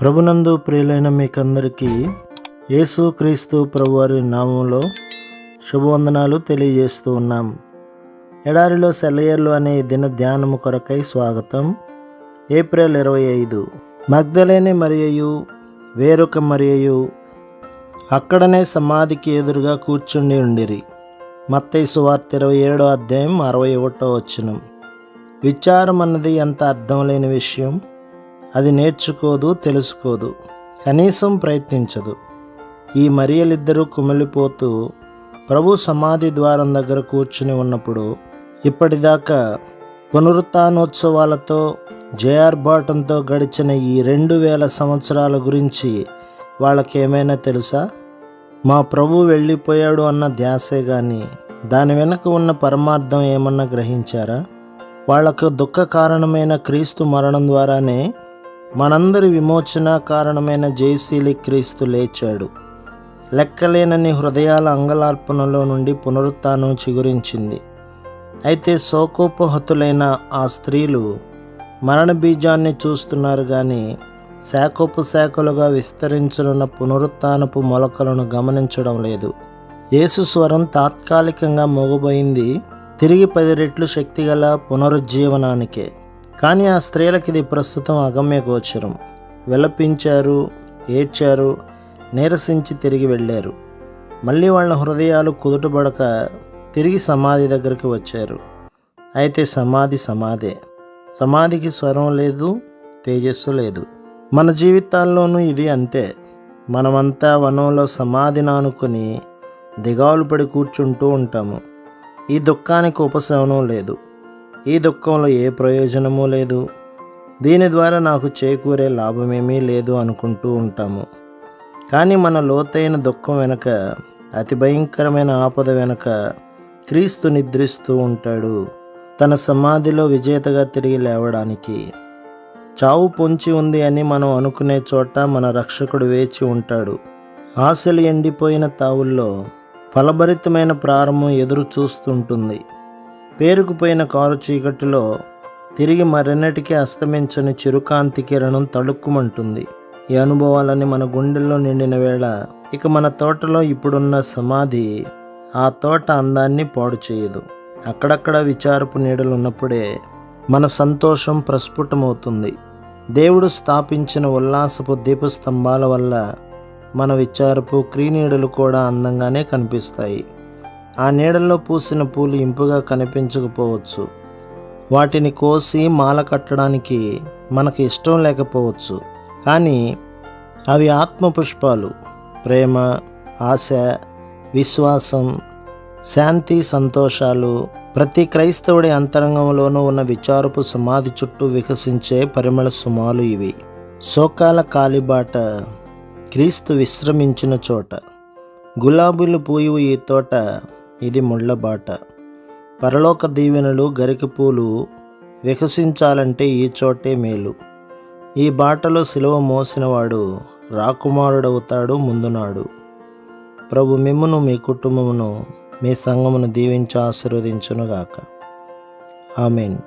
ప్రభునందు ప్రియులైన మీకందరికీ యేసుక్రీస్తు ప్రభువారి నామంలో శుభవందనాలు తెలియజేస్తూ ఉన్నాం. ఎడారిలో సెలయేర్లు అనే దిన ధ్యానము కొరకై స్వాగతం. ఏప్రిల్ 25. మగ్దలేనే మరియయు వేరొక మరియయు అక్కడనే సమాధికి ఎదురుగా కూర్చుండి ఉండిరి. మత్తయి సువార్త 27వ అధ్యాయం 61వ వచనం. విచారం అన్నది ఎంత అర్థం లేని విషయం. అది నేర్చుకోదు, తెలుసుకోదు, కనీసం ప్రయత్నించదు. ఈ మరియలిద్దరూ కుమిలిపోతూ ప్రభు సమాధి ద్వారం దగ్గర కూర్చుని ఉన్నప్పుడు ఇప్పటిదాకా పునరుత్థానోత్సవాలతో జయార్భాటంతో గడిచిన ఈ 2000 సంవత్సరాల గురించి వాళ్ళకేమైనా తెలుసా? మా ప్రభు వెళ్ళిపోయాడు అన్న ధ్యాసే కానీ దాని వెనుక ఉన్న పరమార్థం ఏమన్నా గ్రహించారా? వాళ్లకు దుఃఖ కారణమైన క్రీస్తు మరణం ద్వారానే మనందరి విమోచన కారణమైన జయశీలి క్రీస్తు లేచాడు. లెక్కలేనని హృదయాల అంగలార్పణలో నుండి పునరుత్థానం చిగురించింది. అయితే శోకోపహతులైన ఆ స్త్రీలు మరణ బీజాన్ని చూస్తున్నారు కానీ శాఖోపశాఖలుగా విస్తరించనున్న పునరుత్థానపు మొలకలను గమనించడం లేదు. యేసు స్వరం తాత్కాలికంగా మోగబోయింది తిరిగి 10 రెట్లు శక్తిగల పునరుజ్జీవనానికే. కానీ ఆ స్త్రీలకి ఇది ప్రస్తుతం అగమ్య గోచరం. విలపించారు, ఏడ్చారు, నీరసించి తిరిగి వెళ్ళారు. మళ్ళీ వాళ్ళ హృదయాలు కుదుటపడక తిరిగి సమాధి దగ్గరికి వచ్చారు. అయితే సమాధే. సమాధికి స్వరం లేదు, తేజస్సు లేదు. మన జీవితాల్లోనూ ఇది అంతే. మనమంతా వనంలో సమాధిని ఆనుకొని దిగాలు పడి కూర్చుంటూ ఉంటాము. ఈ దుఃఖానికి ఉపశమనం లేదు. ఈ దుఃఖంలో ఏ ప్రయోజనమూ లేదు. దీని ద్వారా నాకు చేకూరే లాభమేమీ లేదు అనుకుంటూ ఉంటాము. కానీ మన లోతైన దుఃఖం వెనుక, అతి భయంకరమైన ఆపద వెనుక క్రీస్తు నిద్రిస్తూ ఉంటాడు. తన సమాధిలో విజేతగా తిరిగి లేవడానికి. చావు పొంచి ఉంది అని మనం అనుకునే చోట మన రక్షకుడు వేచి ఉంటాడు. ఆశలు ఎండిపోయిన తావుల్లో ఫలభరితమైన ప్రారంభం ఎదురు చూస్తుంటుంది. పేరుకుపోయిన కారు చీకటిలో తిరిగి మరెన్నటికీ అస్తమించని చిరుకాంతి కిరణం తడుక్కుమంటుంది. ఈ అనుభవాలని మన గుండెల్లో నిండిన వేళ ఇక మన తోటలో ఇప్పుడున్న సమాధి ఆ తోట అందాన్ని పాడు చేయదు. అక్కడక్కడ విచారపు నీడలు ఉన్నప్పుడే మన సంతోషం ప్రస్ఫుటమవుతుంది. దేవుడు స్థాపించిన ఉల్లాసపు దీపస్తంభాల వల్ల మన విచారపు క్రీనీడలు కూడా అందంగానే కనిపిస్తాయి. ఆ నీడల్లో పూసిన పూలు ఇంపుగా కనిపించకపోవచ్చు. వాటిని కోసి మాల కట్టడానికి మనకు ఇష్టం లేకపోవచ్చు. కానీ అవి ఆత్మపుష్పాలు. ప్రేమ, ఆశ, విశ్వాసం, శాంతి, సంతోషాలు ప్రతి క్రైస్తవుడి అంతరంగంలోనూ ఉన్న విచారపు సమాధి చుట్టూ వికసించే పరిమళ సుమాలు ఇవి. శోకాల కాలిబాట క్రీస్తు విశ్రమించిన చోట. గులాబీలు పూయు ఈ తోట, ఇది ముళ్ళబాట. పరలోక దీవెనలు, గరిక పూలు వికసించాలంటే ఈ చోటే మేలు. ఈ బాటలో సిలువ మోసినవాడు రాకుమారుడవుతాడు ముందునాడు. ప్రభు మిమ్మును, మీ కుటుంబమును, మీ సంఘమును దీవించి ఆశీర్వదించునుగాక. ఆమేన్.